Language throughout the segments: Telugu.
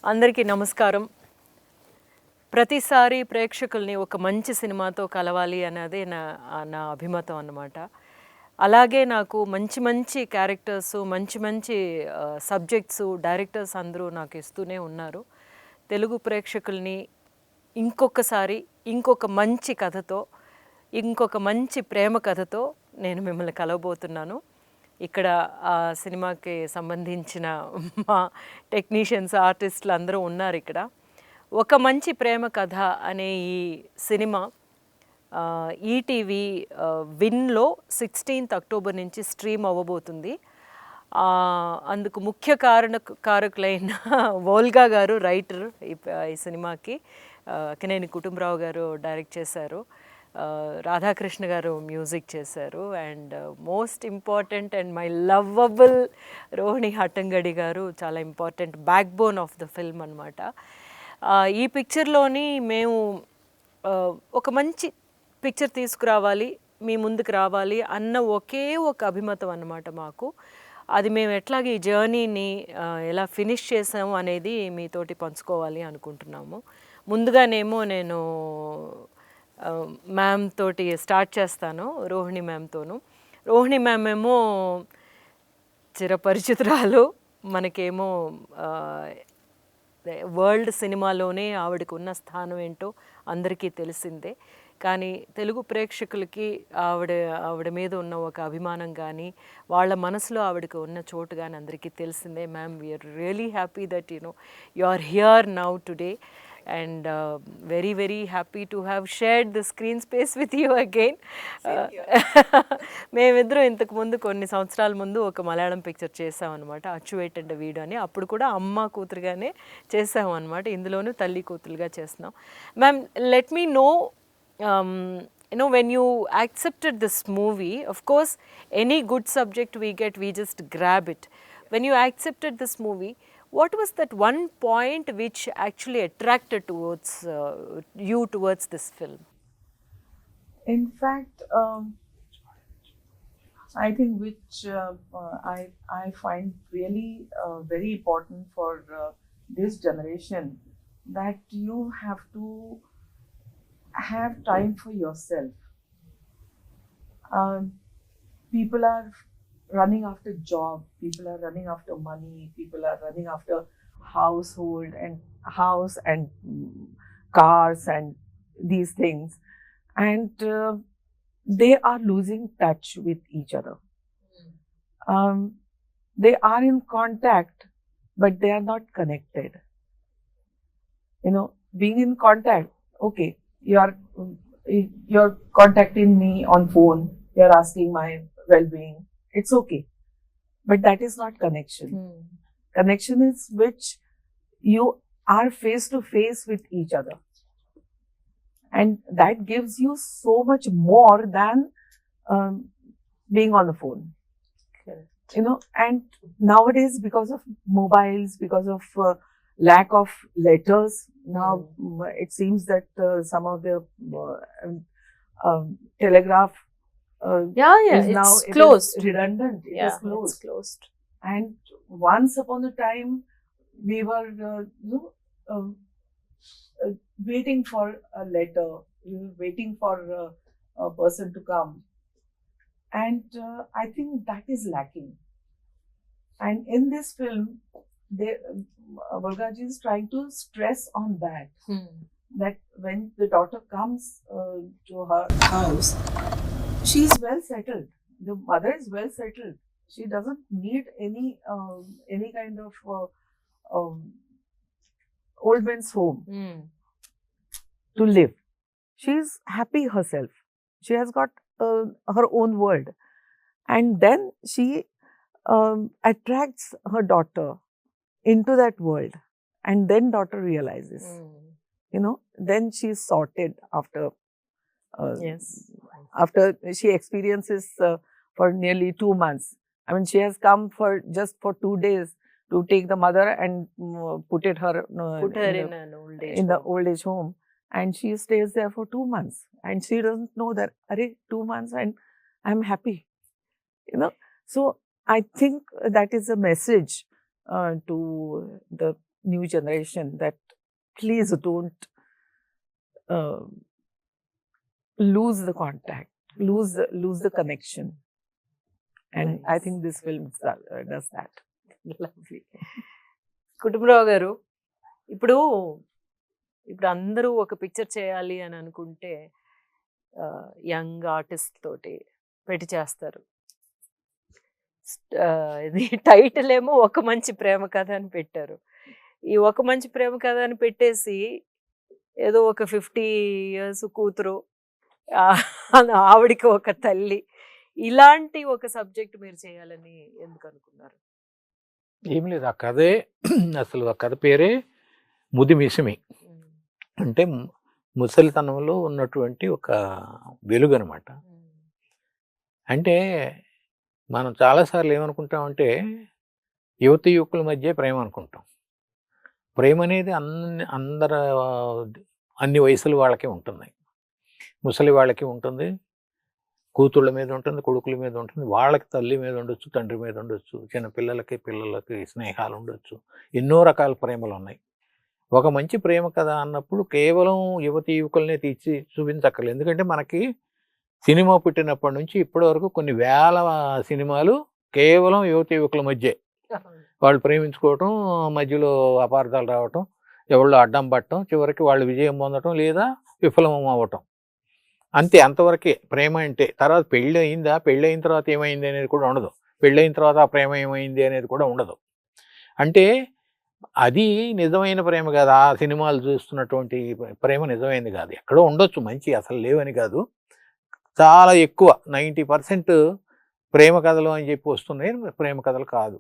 అందరికీ నమస్కారం. ప్రతిసారి ప్రేక్షకుల్ని ఒక మంచి సినిమాతో కలవాలి అన్నదే నా అభిమతం అన్నమాట. అలాగే నాకు మంచి మంచి క్యారెక్టర్స్, మంచి మంచి సబ్జెక్ట్స్, డైరెక్టర్స్ అందరూ నాకు ఇస్తూనే ఉన్నారు. తెలుగు ప్రేక్షకుల్ని ఇంకొకసారి ఇంకొక మంచి కథతో, ఇంకొక మంచి ప్రేమ కథతో నేను మిమ్మల్ని కలవబోతున్నాను. ఇక్కడ ఆ సినిమాకి సంబంధించిన మా టెక్నీషియన్స్, ఆర్టిస్టులు అందరూ ఉన్నారు ఇక్కడ. ఒక మంచి ప్రేమ కథ అనే ఈ సినిమా ఈటీవీ విన్లో 16th అక్టోబర్ నుంచి స్ట్రీమ్ అవ్వబోతుంది. అందుకు ముఖ్య కారకులైన వోల్గా గారు రైటర్ ఈ సినిమాకి, అక్కినేని కుటుంబరావు గారు డైరెక్ట్ చేశారు, రాధాకృష్ణ గారు మ్యూజిక్ చేశారు, and most important and my lovable Rohini Hattangadi గారు చాలా important back bone of the film అనమాట. ఈ పిక్చర్లోని మేము ఒక మంచి పిక్చర్ తీసుకురావాలి, మీ ముందుకు రావాలి అన్న ఒకే ఒక అభిమతం అన్నమాట మాకు. అది మేము ఎట్లాగే ఈ జర్నీని ఎలా ఫినిష్ చేసాము అనేది మీతోటి పంచుకోవాలి అనుకుంటున్నాము. ముందుగానేమో నేను మ్యామ్ తోటి స్టార్ట్ చేస్తాను, రోహిణి మ్యామ్తోను. రోహిణి మ్యామ్ ఏమో చిరపరిచితురాలు, మనకేమో వరల్డ్ సినిమాలోనే ఆవిడకు ఉన్న స్థానం ఏంటో అందరికీ తెలిసిందే. కానీ తెలుగు ప్రేక్షకులకి ఆవిడ మీద ఉన్న ఒక అభిమానం కానీ, వాళ్ళ మనసులో ఆవిడకు ఉన్న చోటు కానీ అందరికీ తెలిసిందే. Ma'am, we're really happy that you are here now today, and very very happy to have shared the screen space with you again. మేమిద్దరం ఇంతకు ముందు కొన్ని సంవత్సరాల ముందు ఒక మలయాళం పిక్చర్ చేసాం అనమాట, అచ్చువేట్ అండ్ వీడు అని. అప్పుడు కూడా అమ్మ కూతురుగానే చేసాం అనమాట. ఇందులోనూ తల్లి కూతురుగా చేస్తున్నాం. Ma'am, let me know, when you accepted this movie, of course any good subject we get, we just grab it. When you accepted this movie, what was that one point which actually attracted towards you towards this film? In fact, I think which I find really very important for this generation, that you have to have time for yourself. People are running after job, people are running after money, people are running after house and cars and these things, and they are losing touch with each other. They are in contact, but they are not connected. Being in contact, okay, you're contacting me on phone, you're asking my well-being, it's okay, but that is not connection. Connection is which you are face to face with each other, and that gives you so much more than being on the phone. Correct. And nowadays, because of mobiles, because of lack of letters, now it seems that some of the telegraph is now closed. It is redundant. It is closed. It's closed. And once upon a time, we were waiting for a letter. We were waiting for a person to come, and I think that is lacking. And in this film, Volga ji is trying to stress on that. That when the daughter comes to her house, she is well settled. The mother is well settled. She doesn't need any kind of old man's home to live. She is happy herself. She has got her own world, and then she attracts her daughter into that world, and then daughter realizes, then she is sorted after. Yes. After she experiences for nearly 2 months. I mean, she has come just for 2 days to take the mother and put her in an old age the old age home, and she stays there for 2 months, and she doesn't know that 2 months and I'm happy. So I think that is a message to the new generation that please don't uh, lose the contact, lose the connection. And I think this film does that. Lovely. Kutumbarao గారు, ఇప్పుడు ఇప్పుడు అందరూ ఒక పిక్చర్ చేయాలి అని అనుకుంటే యంగ్ ఆర్టిస్ట్ తోటి పెట్టి చేస్తారు. ఇది టైటిల్ ఏమో ఒక మంచి ప్రేమ కథ అని పెట్టారు. ఈ ఒక మంచి ప్రేమ కథ అని పెట్టేసి ఏదో ఒక 50 years కూతురు, ఆవిడికి ఒక తల్లి, ఇలాంటి ఒక సబ్జెక్ట్ మీరు చేయాలని ఎందుకు అనుకున్నారు? ఏం లేదు, ఆ కథే అసలు ఆ కథ పేరే ముదిమిసిమి. అంటే ముసలితనంలో ఉన్నటువంటి ఒక వెలుగు అనమాట. అంటే మనం చాలాసార్లు ఏమనుకుంటామంటే యువతి యువకుల మధ్య ప్రేమ అనుకుంటాం. ప్రేమ అనేది అన్ని వయసుల వాళ్ళకి ఉంటుంది. ముసలి వాళ్ళకి ఉంటుంది, కూతుళ్ళ మీద ఉంటుంది, కొడుకుల మీద ఉంటుంది, వాళ్ళకి తల్లి మీద ఉండొచ్చు, తండ్రి మీద ఉండొచ్చు, చిన్న పిల్లలకి స్నేహాలు ఉండొచ్చు, ఎన్నో రకాల ప్రేమలు ఉన్నాయి. ఒక మంచి ప్రేమ కథ అన్నప్పుడు కేవలం యువతి యువకులనే తీర్చి చూపించక్కర్లేదు. ఎందుకంటే మనకి సినిమా పుట్టినప్పటి నుంచి ఇప్పటి వరకు కొన్ని వేల సినిమాలు కేవలం యువతి యువకుల మధ్య వాళ్ళు ప్రేమించుకోవటం, మధ్యలో అపార్థాలు రావటం, ఎవళ్ళు అడ్డం పట్టడం, చివరికి వాళ్ళు విజయం పొందటం లేదా విఫలం అవ్వటం, అంతే. అంతవరకే ప్రేమ అంటే. తర్వాత పెళ్ళి అయిందా, పెళ్ళి అయిన తర్వాత ఏమైంది అనేది కూడా ఉండదు, పెళ్ళి అయిన తర్వాత ఆ ప్రేమ ఏమైంది అనేది కూడా ఉండదు. అంటే అది నిజమైన ప్రేమ కాదు. ఆ సినిమాలు చూస్తున్నటువంటి ప్రేమ నిజమైనది కాదు. ఎక్కడో ఉండొచ్చు మంచి, అసలు లేవని కాదు, చాలా ఎక్కువ 90% ప్రేమ కథలు అని చెప్పి వస్తున్నాయి, ప్రేమ కథలు కాదు.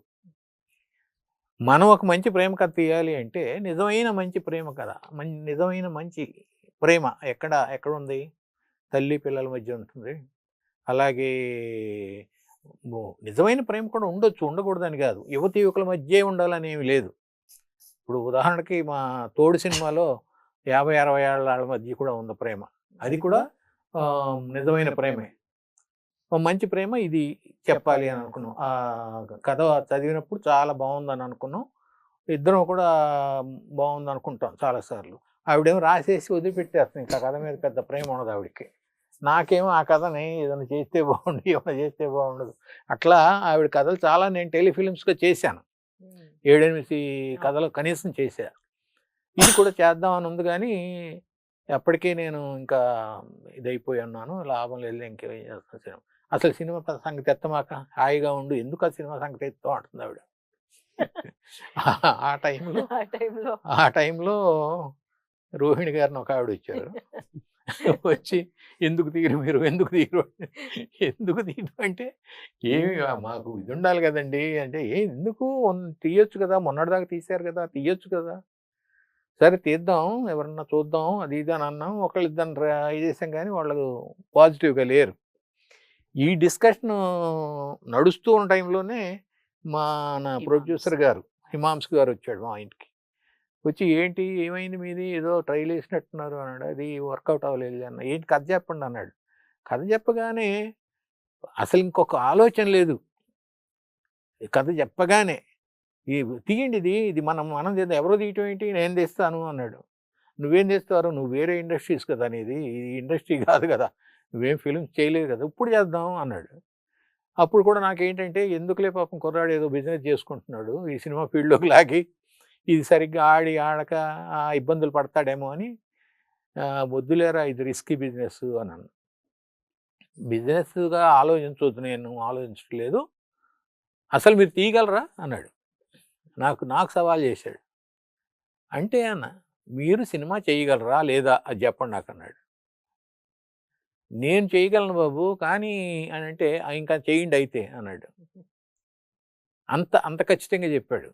మనం ఒక మంచి ప్రేమ కథ తీయాలి అంటే నిజమైన మంచి ప్రేమ కథ, నిజమైన మంచి ప్రేమ ఎక్కడ ఉంది? తల్లి పిల్లల మధ్య ఉంటుంది. అలాగే నిజమైన ప్రేమ కూడా ఉండొచ్చు, ఉండకూడదని కాదు. యువతి యువకుల మధ్య ఉండాలని ఏమి లేదు. ఇప్పుడు ఉదాహరణకి మా తోడు సినిమాలో 50-60 ఏళ్ళ మధ్య కూడా ఉంది ప్రేమ, అది కూడా నిజమైన ప్రేమే. మంచి ప్రేమ ఇది చెప్పాలి అని అనుకున్నాం. ఆ కథ చదివినప్పుడు చాలా బాగుందని అనుకున్నాం. ఇద్దరం కూడా బాగుంది అనుకుంటాం చాలాసార్లు. ఆవిడేమో రాసేసి వదిలిపెట్టేస్తాం, ఇంకా కథ మీద పెద్ద ప్రేమ ఉండదు ఆవిడకి. నాకేమో ఆ కథని ఏదైనా చేస్తే బాగుండు, ఏమైనా చేస్తే బాగుండదు. అట్లా ఆవిడ కథలు చాలా నేను టెలిఫిలిమ్స్గా చేశాను, 7-8 కథలు కనీసం చేశా. ఇది కూడా చేద్దామని ఉంది, కానీ ఎప్పటికీ నేను ఇంకా ఇదైపోయి ఉన్నాను, లాభం లేదు, ఇంకేం చేస్తాను సినిమా. అసలు సినిమా సంగతి ఎత్తమాక, హాయిగా ఉండు, ఎందుకు ఆ సినిమా సంగతి ఎత్తుతో అంటుంది ఆవిడ. ఆ టైంలో రోహిణి గారిని ఒక ఆవిడ వచ్చారు, వచ్చి ఎందుకు తీరు మీరు, ఎందుకు తీరు అంటే ఏమి మాకు ఇది ఉండాలి కదండి అంటే, ఎందుకు తీయొచ్చు కదా, మొన్నటిదాకా తీశారు కదా, తీయొచ్చు కదా, సరే తీద్దాం, ఎవరన్నా చూద్దాం అది ఇది అని అన్నాం. ఒకళ్ళిద్దరు ట్రై చేసాం, కానీ వాళ్ళు పాజిటివ్గా లేరు. ఈ డిస్కషన్ నడుస్తూ ఉన్న టైంలోనే నా ప్రొడ్యూసర్ గారు హిమాంశు గారు వచ్చాడు మా ఇంటికి. వచ్చి ఏంటి ఏమైంది మీది, ఏదో ట్రైల్ వేసినట్టున్నారు అన్నాడు. అది వర్కౌట్ అవ్వలేదు అన్న. ఏంటి కథ చెప్పండి అన్నాడు. కథ చెప్పగానే అసలు ఇంకొక ఆలోచన లేదు, కథ చెప్పగానే తీయండి, ఇది మనం చేద్దాం. ఎవరో తీయటం ఏంటి, నేను తెస్తాను అన్నాడు. నువ్వేం తెస్తారు, నువ్వు వేరే ఇండస్ట్రీస్ కదా, అనేది ఇది ఇండస్ట్రీ కాదు కదా, నువ్వేం ఫిల్మ్స్ చేయలేదు కదా, ఇప్పుడు చేద్దాం అన్నాడు. అప్పుడు కూడా నాకేంటంటే ఎందుకులే పాపం కుర్రాడు ఏదో బిజినెస్ చేసుకుంటున్నాడు, ఈ సినిమా ఫీల్డ్లోకి లాగి ఇది సరిగ్గా ఆడక ఇబ్బందులు పడతాడేమో అని, వద్దులేరా ఇది రిస్కీ బిజినెస్ అన్నాను. బిజినెస్గా ఆలోచించవద్దు, నేను ఆలోచించట్లేదు, అసలు మీరు తీయగలరా అన్నాడు. నాకు సవాల్ చేశాడు. అంటే అన్న మీరు సినిమా చేయగలరా లేదా అది చెప్పండి నాకు అన్నాడు. నేను చేయగలను బాబు, కానీ అని అంటే ఇంకా చేయండి అయితే అన్నాడు. అంత ఖచ్చితంగా చెప్పాడు.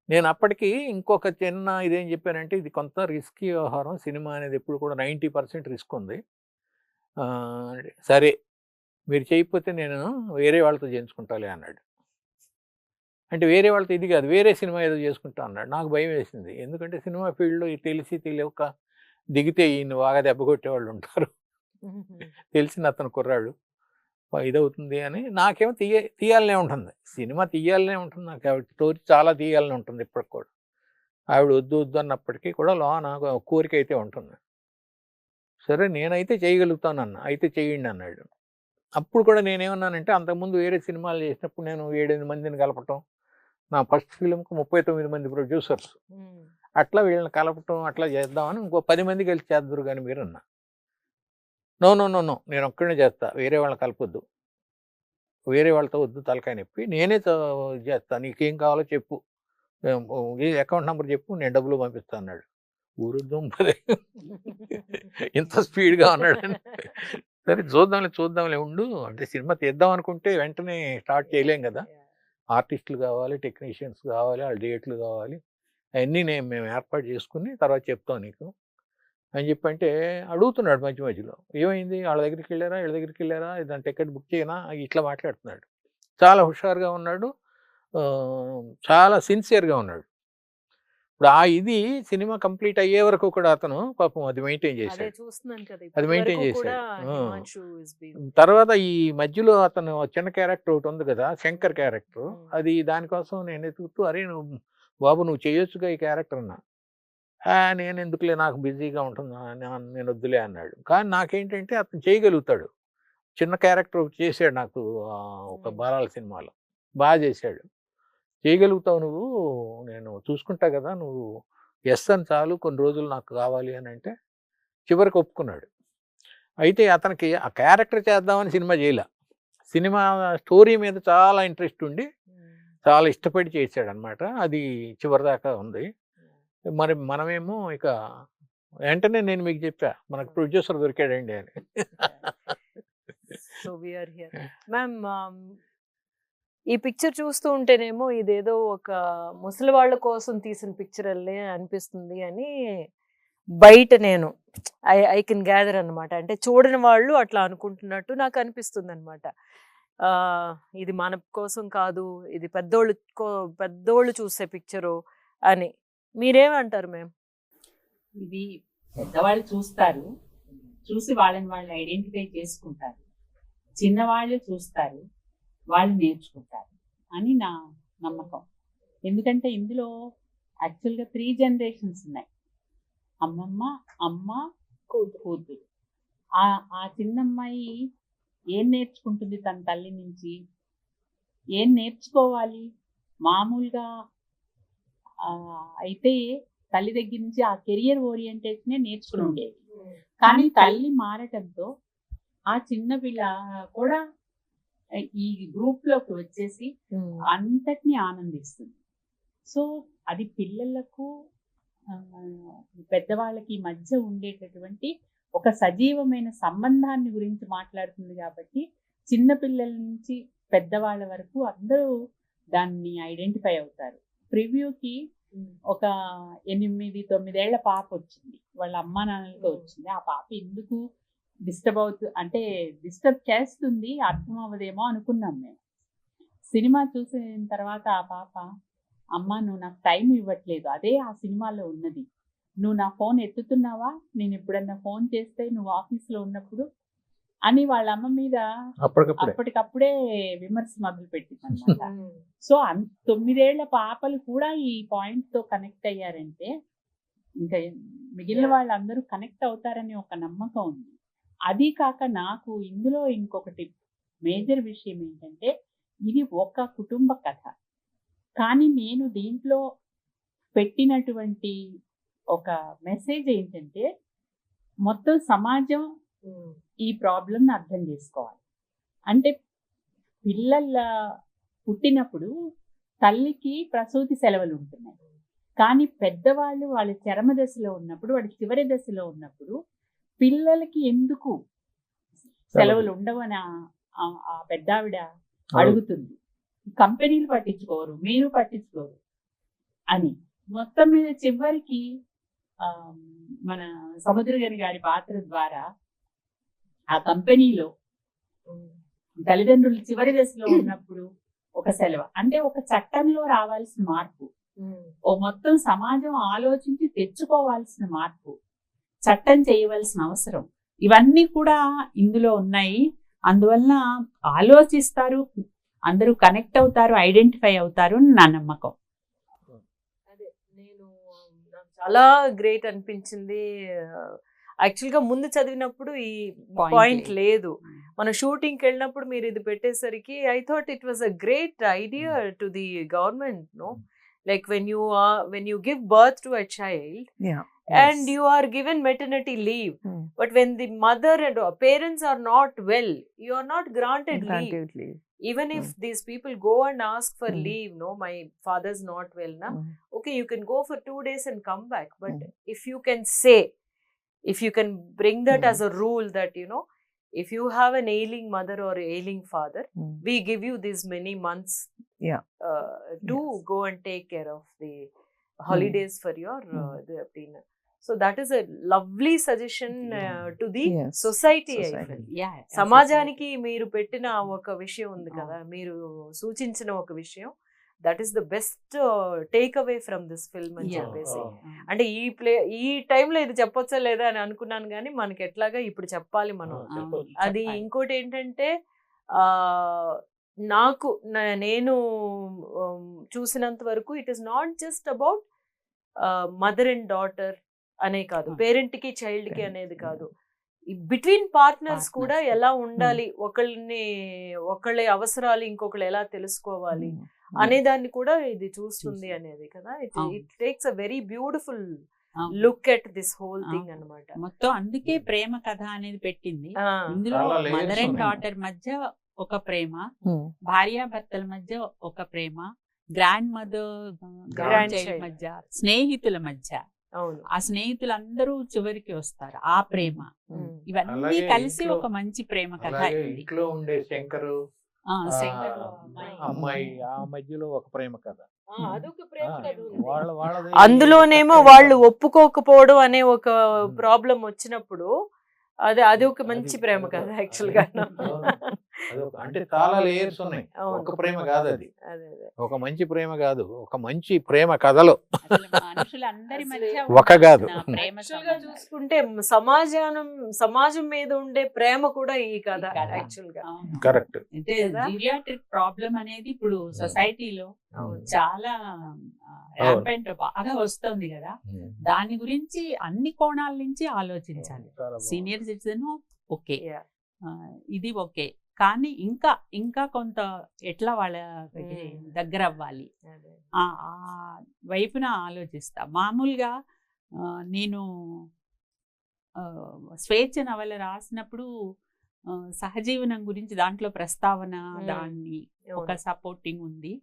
నేను అప్పటికి ఇంకొక చిన్న ఇదేం చెప్పానంటే, ఇది కొంత రిస్కీ వ్యవహారం, సినిమా అనేది ఎప్పుడు కూడా 90% రిస్క్ ఉంది, సరే మీరు చేయకపోతే నేను వేరే వాళ్ళతో చేయించుకుంటాలే అన్నాడు. అంటే వేరే వాళ్ళతో ఇది కాదు, వేరే సినిమా ఏదో చేసుకుంటా అన్నాడు. నాకు భయం వేసింది, ఎందుకంటే సినిమా ఫీల్డ్లో తెలియక దిగితే ఈయన బాగా దెబ్బ కొట్టేవాళ్ళు ఉంటారు. తెలిసిన అతను కుర్రాడు, ఇదవుతుంది అని నాకేమో తీయాలనే ఉంటుంది, సినిమా తీయాలనే ఉంటుంది నాకు, ఆవిడ స్టోరీ చాలా తీయాలని ఉంటుంది ఇప్పటికి కూడా. ఆవిడ వద్దు వద్దు అన్నప్పటికీ కూడా నాకు కోరిక అయితే ఉంటుంది. సరే నేనైతే చేయగలుగుతానన్నా, అయితే చేయండి అన్నాడు. అప్పుడు కూడా నేనేమన్నానంటే, అంతకుముందు వేరే సినిమాలు చేసినప్పుడు నేను 7-8 మందిని కలపటం, నా ఫస్ట్ ఫిలింకి 39 మంది ప్రొడ్యూసర్స్, అట్లా వీళ్ళని కలపటం అట్లా చేద్దామని, ఇంకో 10 మంది కలిసి చేద్దరు కానీ మీరు అన్నా. నో నో నో నో నేను ఒక్కడే చేస్తా, వేరే వాళ్ళని కలపొద్దు, వేరే వాళ్ళతో వద్దు తలకాయ నొప్పి, నేనే చేస్తా, నీకేం కావాలో చెప్పు, అకౌంట్ నెంబర్ చెప్పు, నేను డబ్బులు పంపిస్తా అన్నాడు. ఊరు దుంపదే ఇంత స్పీడ్గా ఉన్నాడని. సరే చూద్దాంలే ఉండు, అంటే సినిమా తీద్దాం అనుకుంటే వెంటనే స్టార్ట్ చేయలేం కదా, ఆర్టిస్టులు కావాలి, టెక్నీషియన్స్ కావాలి, వాళ్ళ డేట్లు కావాలి, అవన్నీ మేము ఏర్పాటు చేసుకుని తర్వాత చెప్తాం నీకు అని చెప్పంటే అడుగుతున్నాడు మధ్య మధ్యలో, ఏమైంది వాళ్ళ దగ్గరికి వెళ్ళారా, వీళ్ళ దగ్గరికి వెళ్ళారా, దాని టికెట్ బుక్ చేయనా, ఇట్లా మాట్లాడుతున్నాడు. చాలా హుషారుగా ఉన్నాడు, చాలా సిన్సియర్గా ఉన్నాడు. ఇప్పుడు ఇది సినిమా కంప్లీట్ అయ్యే వరకు కూడా అతను పాపం అది మెయింటైన్ చేశాడు, అది మెయింటైన్ చేశాడు. తర్వాత ఈ మధ్యలో అతను చిన్న క్యారెక్టర్ ఒకటి ఉంది కదా, శంకర్ క్యారెక్టర్, అది దానికోసం నేను ఎదుగుతూ, అరే నువ్వు బాబు నువ్వు చేయొచ్చుగా ఈ క్యారెక్టర్ అన్నా. నేను ఎందుకులే, నాకు బిజీగా ఉంటుందా, నేను వద్దులే అన్నాడు. కానీ నాకేంటంటే అతను చేయగలుగుతాడు, చిన్న క్యారెక్టర్ చేశాడు నాకు ఒక బాలాల సినిమాలో, బాగా చేశాడు, చేయగలుగుతావు నువ్వు, నేను చూసుకుంటా కదా, నువ్వు ఎస్ అని చాలు, కొన్ని రోజులు నాకు కావాలి అని అంటే చివరికి ఒప్పుకున్నాడు. అయితే అతనికి ఆ క్యారెక్టర్ చేద్దామని సినిమా చేయలే, సినిమా స్టోరీ మీద చాలా ఇంట్రెస్ట్ ఉండి చాలా ఇష్టపడి చేశాడు అనమాట. అది చివరిదాకా ఉంది. మరి మనమేమో ఇక వెంటనే నేను మీకు చెప్పా, మనకు ప్రొడ్యూసర్ దొరికాడండి అని. So we're here ma'am. ఈ పిక్చర్ చూస్తూ ఉంటేనేమో ఇదేదో ఒక ముసలి వాళ్ళ కోసం తీసిన పిక్చర్ అల్లే అనిపిస్తుంది అని బయట నేను ఐ కెన్ గ్యాదర్ అనమాట. అంటే చూడని వాళ్ళు అట్లా అనుకుంటున్నట్టు నాకు అనిపిస్తుంది అనమాట. ఇది మన కోసం కాదు, ఇది పెద్దోళ్ళు చూసే పిక్చరు అని. మీరేమంటారు మ్యామ్? ఇది పెద్దవాళ్ళు చూస్తారు, చూసి వాళ్ళని వాళ్ళు ఐడెంటిఫై చేసుకుంటారు, చిన్నవాళ్ళు చూస్తారు, వాళ్ళు నేర్చుకుంటారు అని నా నమ్మకం. ఎందుకంటే ఇందులో యాక్చువల్గా 3 generations ఉన్నాయి, అమ్మమ్మ, అమ్మ, కూతురు. ఆ చిన్నమ్మాయి ఏం నేర్చుకుంటుంది తన తల్లి నుంచి, ఏం నేర్చుకోవాలి? మామూలుగా అయితే తల్లి దగ్గర నుంచి ఆ కెరియర్ ఓరియంటేషనే నేర్చుకుని ఉండేది. కానీ తల్లి మారటంతో ఆ చిన్న పిల్ల కూడా ఈ గ్రూప్ లోకి వచ్చేసి అంతటిని ఆనందిస్తుంది. సో అది పిల్లలకు పెద్దవాళ్ళకి మధ్య ఉండేటటువంటి ఒక సజీవమైన సంబంధాన్ని గురించి మాట్లాడుతుంది. కాబట్టి చిన్న పిల్లల నుంచి పెద్దవాళ్ళ వరకు అందరూ దాన్ని ఐడెంటిఫై అవుతారు. ప్రివ్యూకి ఒక 8-9 ఏళ్ల పాప వచ్చింది, వాళ్ళ అమ్మా నాన్నలతో వచ్చింది. ఆ పాప ఎందుకు డిస్టర్బ్ చేస్తుంది అర్థం అవ్వదేమో అనుకున్నాం మేము. సినిమా చూసిన తర్వాత ఆ పాప, అమ్మ నువ్వు నాకు టైం ఇవ్వట్లేదు, అదే ఆ సినిమాలో ఉన్నది, నువ్వు నా ఫోన్ ఎత్తుతున్నావా, నేను ఎప్పుడన్నా ఫోన్ చేస్తే నువ్వు ఆఫీస్లో ఉన్నప్పుడు అని వాళ్ళ అమ్మ మీద అప్పటికప్పుడే విమర్శ మొదలు పెట్టింది అనమాట. సో 9 ఏళ్ల పాపలు కూడా ఈ పాయింట్ తో కనెక్ట్ అయ్యారంటే ఇంకా మిగిలిన వాళ్ళందరూ కనెక్ట్ అవుతారని ఒక నమ్మకం ఉంది. అది కాక నాకు ఇందులో ఇంకొకటి మేజర్ విషయం ఏంటంటే, ఇది ఒక కుటుంబ కథ, కానీ నేను దీంట్లో పెట్టినటువంటి ఒక మెసేజ్ ఏంటంటే, మొత్తం సమాజం ఈ ప్రాబ్లంని అర్థం చేసుకోవాలి. అంటే పిల్లల పుట్టినప్పుడు తల్లికి ప్రసూతి సెలవులు ఉంటున్నాయి, కానీ పెద్దవాళ్ళు వాళ్ళ చరమ దశలో ఉన్నప్పుడు, వాళ్ళ చివరి దశలో ఉన్నప్పుడు పిల్లలకి ఎందుకు సెలవులు ఉండవని ఆ పెద్దావిడ అడుగుతుంది. కంపెనీలు పట్టించుకోరు, మీరు పట్టించుకోరు అని. మొత్తం మీద చివరికి మన సముద్రగని గారి పాత్ర ద్వారా ఆ కంపెనీలో తల్లిదండ్రులు చివరి దశలో ఉన్నప్పుడు ఒక సెలవు అంటే ఒక చట్టంలో రావాల్సిన మార్పు, ఓ మొత్తం సమాజం ఆలోచించి తెచ్చుకోవాల్సిన మార్పు, చట్టం చేయవలసిన అవసరం, ఇవన్నీ కూడా ఇందులో ఉన్నాయి. అందువల్ల ఆలోచిస్తారు, అందరూ కనెక్ట్ అవుతారు, ఐడెంటిఫై అవుతారు అని నా నమ్మకం. అదే నాకు చాలా గ్రేట్ అనిపించింది. యాక్చువల్గా ముందు చదివినప్పుడు ఈ పాయింట్ లేదు. మన షూటింగ్కి వెళ్ళినప్పుడు మీరు ఇది పెట్టేసరికి I thought it was a great idea to the government, no, like when you give birth to a child Yeah. and you are given maternity leave, but when the mother and parents are not well, you are not granted leave. leave. Even if these people go and ask for leave, no, my father's not well na, okay, you can go for 2 days and come back, but if you can say, if you can bring that as a rule that, you know, if you have an ailing mother or ailing father, we give you these many months to go and take care of the holidays for your dinner. So that is a lovely suggestion to the society. I feel. సమాజానికి మీరు పెట్టిన ఒక విషయం ఉంది కదా, మీరు సూచించిన ఒక విషయం, that is the best take away from this film అని చెప్పేసి. అంటే ఈ టైంలో ఇది చెప్పొచ్చా లేదా అని అనుకున్నాను, కానీ మనకి ఎట్లాగా ఇప్పుడు చెప్పాలి మనం. అది ఇంకోటి ఏంటంటే నేను చూసినంత వరకు it is not just about mother and daughter అనే కాదు, పేరెంట్ కి చైల్డ్ కి అనేది కాదు, బిట్వీన్ పార్ట్నర్స్ కూడా ఎలా ఉండాలి, ఒకళ్ళ అవసరాలు ఇంకొకళ్ళు ఎలా తెలుసుకోవాలి అనే దాన్ని కూడా ఇది చూస్తుంది అనేది కదా. It takes a very beautiful look at this whole thing అన్నమాట. మొత్తం అందుకే ప్రేమ కథ అనేది పెట్టింది. ఇందులో మదర్ అండ్ డాటర్ మధ్య ఒక ప్రేమ, భార్యాభర్తల మధ్య ఒక ప్రేమ, గ్రాండ్ మదర్ గ్రాండ్ చైల్డ్ మధ్య, స్నేహితుల మధ్య, ఆ స్నేహితులందరూ చివరికి వస్తారు, ఆ ప్రేమ, ఇవన్నీ కలిసి ఒక మంచి ప్రేమ కథ. ఇంట్లో ఉండే శంకరు అమ్మాయి ఆ మధ్యలో ఒక ప్రేమ కథ. అందులోనేమో వాళ్ళు ఒప్పుకోకపోవడం అనే ఒక ప్రాబ్లం వచ్చినప్పుడు అది ఒక మంచి ప్రేమ కథ యాక్చువల్ గా. అంటే చాలా లేయర్స్ ఉన్నాయి, ఒక ప్రేమ కాదు అది, ఒక మంచి ప్రేమ కాదు, ఒక మంచి ప్రేమ కథలో ఒక కాదు. చూసుకుంటే సమాజం మీద ఉండే ప్రేమ కూడా ఈ కథ యాక్చువల్ గా. కరెక్ట్. జీరియాట్రిక్ ప్రాబ్లం అనేది ఇప్పుడు సొసైటీలో చాలా ర్యాంపెంట్ బాగా వస్తుంది కదా, దాని గురించి అన్ని కోణాల నుంచి ఆలోచించాలి. సీనియర్ సిటిజన్ ఓకే, ఇది ఓకే, కానీ ఇంకా కొంత ఎట్లా వాళ్ళ దగ్గర అవ్వాలి ఆ వైపున ఆలోచిస్తా. మామూలుగా నేను స్వేచ్ఛ నవల రాసినప్పుడు సహజీవనం గురించి దాంట్లో ప్రస్తావన, దాన్ని ఒక సపోర్టింగ్ ఉంది.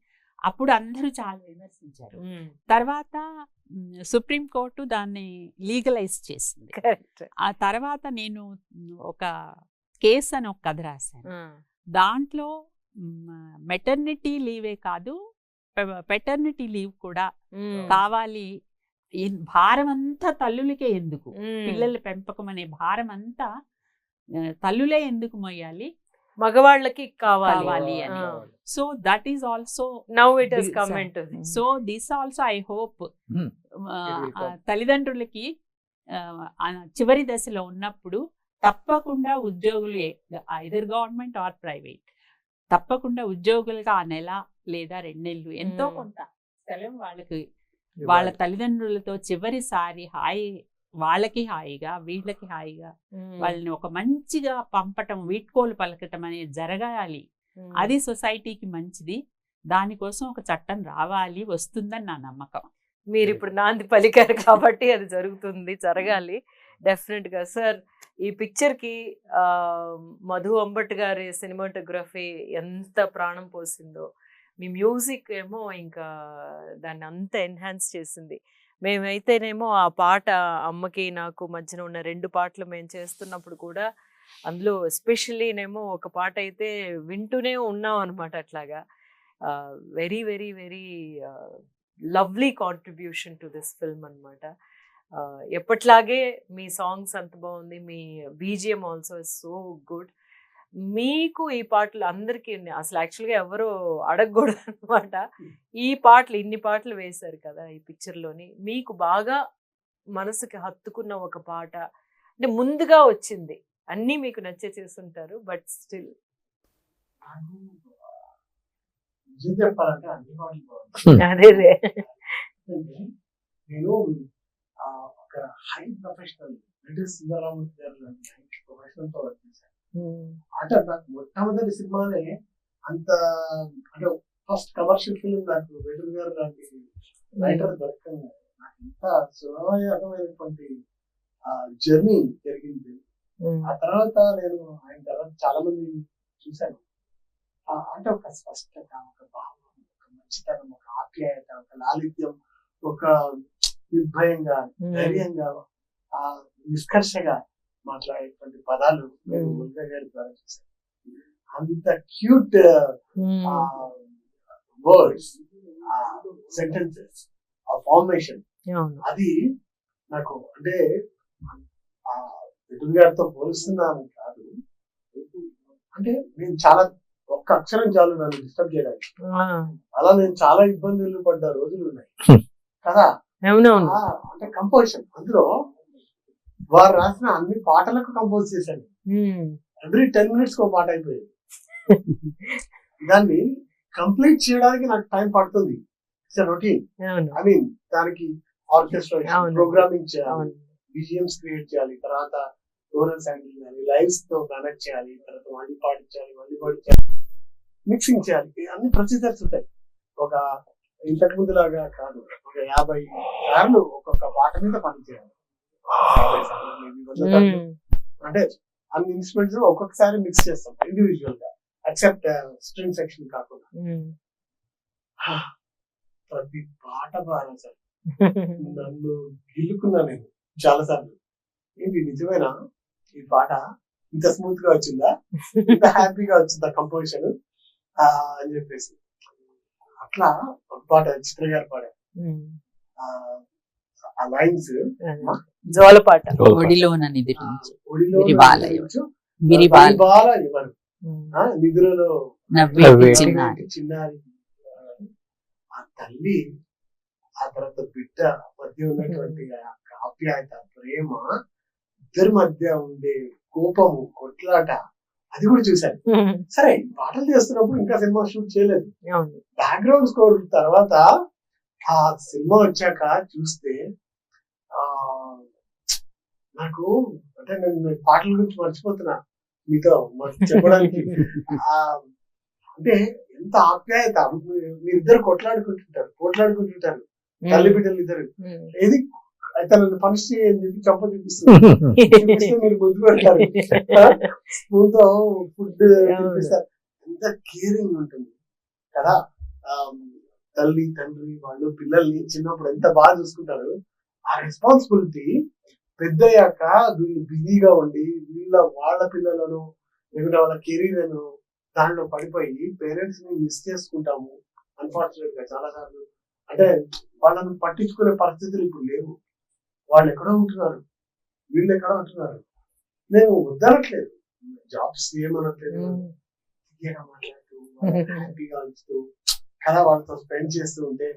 అప్పుడు అందరూ చాలా విమర్శించారు. తర్వాత సుప్రీంకోర్టు దాన్ని లీగలైజ్ చేసింది. ఆ తర్వాత నేను ఒక కేస్ అని ఒక కథ రాశాను. దాంట్లో మెటర్నిటీ లీవే కాదు, పెటర్నిటీ లీవ్ కూడా కావాలి. భారం అంతా తల్లులకే ఎందుకు, పిల్లల పెంపకం అనే భారం అంతా తల్లులే ఎందుకు మొయ్యాలి, మగవాళ్ళకి కావాలి అని. So that is also now it has come into this. So this also I hope తల్లిదండ్రులకి చివరి దశలో ఉన్నప్పుడు తప్పకుండా ఉద్యోగులు, ఐదర్ గవర్నమెంట్ ఆర్ ప్రైవేట్, తప్పకుండా ఉద్యోగులుగా ఆ నెల లేదా 2 నెలలు ఎంతో కొంత సెలవు వాళ్ళకి, వాళ్ళ తల్లిదండ్రులతో చివరిసారి వాళ్ళకి హాయిగా వీళ్ళకి హాయిగా వాళ్ళని ఒక మంచిగా పంపటం, వీడ్కోలు పలకటం అనేది జరగాలి. అది సొసైటీకి మంచిది. దానికోసం ఒక చట్టం రావాలి, వస్తుందని నా నమ్మకం. మీరు ఇప్పుడు నాంది పలికారు కాబట్టి అది జరగాలి డెఫినెట్ గా. సార్, ఈ పిక్చర్ కి మధు అంబట్ గారి సినిమాటోగ్రఫీ ఎంత ప్రాణం పోసిందో, మీ మ్యూజిక్ ఏమో ఇంకా దాన్ని అంత ఎన్హాన్స్ చేసింది. మేమైతేనేమో ఆ పాట అమ్మకి నాకు మధ్యన ఉన్న 2 పాటలు మేము చేస్తున్నప్పుడు కూడా అందులో ఎస్పెషల్లీనేమో ఒక పాట అయితే వింటూనే ఉన్నాం అనమాట. అట్లాగా very very very lovely contribution to this film అనమాట. ఎప్పట్లాగే మీ సాంగ్స్ అంత బాగుంది, మీ BGM also is so good. మీకు ఈ పాటలు అందరికీ అసలు యాక్చువల్గా ఎవరు అడగకూడదు అనమాట. ఈ పాటలు ఇన్ని పాటలు వేశారు కదా ఈ పిక్చర్లోని, మీకు బాగా మనసుకి హత్తుకున్న ఒక పాట అంటే ముందుగా వచ్చింది అన్నీ మీకు నచ్చే చేస్తుంటారు, బట్ స్టిల్ నాకు నిజం చెప్పాలంటే అన్ని పాటలు బాగుంటాయి. అదే ఎందుకంటే నేను ఒక హై ప్రొఫెషనల్ సుందరరామూర్తి గారు లాంటి హై ప్రొఫెషనల్ తో వర్క్ చేశాను. అంటే నాకు మొట్టమొదటి సినిమానే అంత అంటే ఫస్ట్ కమర్షియల్ ఫిల్మ్ నాకు వేటూరు గారు లాంటి రైటర్ దొరకంగా నాకు ఇంత సులభమైనటువంటి జర్నీ జరిగింది. ఆ తర్వాత నేను ఆయన తర్వాత చాలా మంది చూశాను. అంటే ఒక స్పష్టత, ఒక భావం, ఒక మంచితనం, ఒక ఆప్యాయత, ఒక లాలిత్యం, ఒక నిర్భయంగా ధైర్యంగా నిష్కర్షగా మాట్లాడేటువంటి పదాలు నేను మురుగా గారి ద్వారా చూశాను. అంత క్యూట్ వర్డ్స్, సెంటెన్సెస్, ఆ ఫార్మేషన్, అది నాకు అంటే వేటూరు గారితో పోలుస్తున్నాను కాదు, అంటే నేను చాలా ఒక్క అక్షరం చాలు నన్ను డిస్టర్బ్ చేయడానికి. అలా నేను చాలా ఇబ్బందులు పడ్డ రోజులు ఉన్నాయి కదా. అంటే కంపోజిషన్, అందులో వారు రాసిన అన్ని పాటలకు కంపోజ్ చేశాను. ఎవ్రీ 10 minutes ఒక పాట అయిపోయింది. దాన్ని కంప్లీట్ చేయడానికి నాకు టైం పడుతుంది. It's routine. ఐ మీన్ దానికి ఆర్కెస్ట్రేషన్, ప్రోగ్రామింగ్ చేయాలి, బిజిఎంస్ క్రియేట్ చేయాలి, తర్వాత ఓరల్స్ హ్యాండిల్ చేయాలి, లైవ్స్ తో కనెక్ట్ చేయాలి, తర్వాత మళ్ళీ పాడించాలి, మిక్సింగ్ చేయాలి. అన్ని ప్రొసీజర్స్ ఉంటాయి. ఒక ఇంతకు ముందు లాగా కాదు, ఒక 50 సార్లు ఒక్కొక్క పాట మీద పని చేయాలి. అంటే అన్ని ఇన్స్ట్రుమెంట్స్ ఒక్కొక్కసారి మిక్స్ చేస్తాం ఇండివిజువల్ గా, ఎక్సెప్ట్ స్ట్రింగ్ సెక్షన్ కాకుండా. ప్రతి పాట బాగా సార్ నన్ను గిల్లుకున్నా నేను చాలా సార్లు. ఏంటి నిజమేనా ఈ పాట ఇంత స్మూత్ గా వచ్చిందా, ఇంత హ్యాపీగా వచ్చిందా కంపోజిషన్ అని చెప్పేసి. అట్లా ఒక పాట చిత్ర గారు పాడారు. ఆ లైన్స్ జోలపాట, నిధులలో చిన్నారి, ఆ తల్లి ఆ తర్వాత బిడ్డ మధ్య ఉన్నటువంటి ఆప్యాయత, ప్రేమ, ఇద్దరి మధ్య ఉండే కోపము, కొట్లాట, అది కూడా చూశాను. సరే పాటలు చేస్తున్నప్పుడు ఇంకా సినిమా షూట్ చేయలేదు. బ్యాక్గ్రౌండ్ స్కోర్ తర్వాత ఆ సినిమా వచ్చాక చూస్తే నాకు అంటే నేను పాటల గురించి మర్చిపోతున్నా మీతో చెప్పడానికి. అంటే ఎంత ఆప్యాయత, మీరిద్దరు కొట్లాడుకుంటుంటారు తల్లి బిడ్డలు ఇద్దరు. ఏది అయితే నన్ను పనిష్ చేయని చెప్పి చంప చూపిస్తే మీరు బుద్ధి పెడతారు, స్పూన్ తో ఫుడ్ చూపిస్తారు. ఎంత కేరింగ్ ఉంటుంది కదా. తల్లి తండ్రి వాళ్ళు పిల్లల్ని చిన్నప్పుడు ఎంత బాగా చూసుకుంటారు. ఆ రెస్పాన్సిబిలిటీ పెద్దయ్యాక వీళ్ళు బిజీగా ఉండి వాళ్ళ పిల్లలను లేకుంటే వాళ్ళ కెరీర్లను దాంట్లో పడిపోయి పేరెంట్స్ ని మిస్ చేసుకుంటాము అన్ఫార్చునేట్ గా చాలా సార్లు. అంటే వాళ్ళను పట్టించుకునే పరిస్థితులు ఇప్పుడు లేవు. వాళ్ళు ఎక్కడో ఉంటున్నారు, వీళ్ళు ఎక్కడో ఉంటున్నారు. నేను వద్దనట్లేదు, జాబ్స్ ఏమనట్లేదు, మాట్లాడుతూ హ్యాపీగా ఉంచుతూ కదా వాళ్ళతో స్పెండ్ చేస్తూ ఉంటే,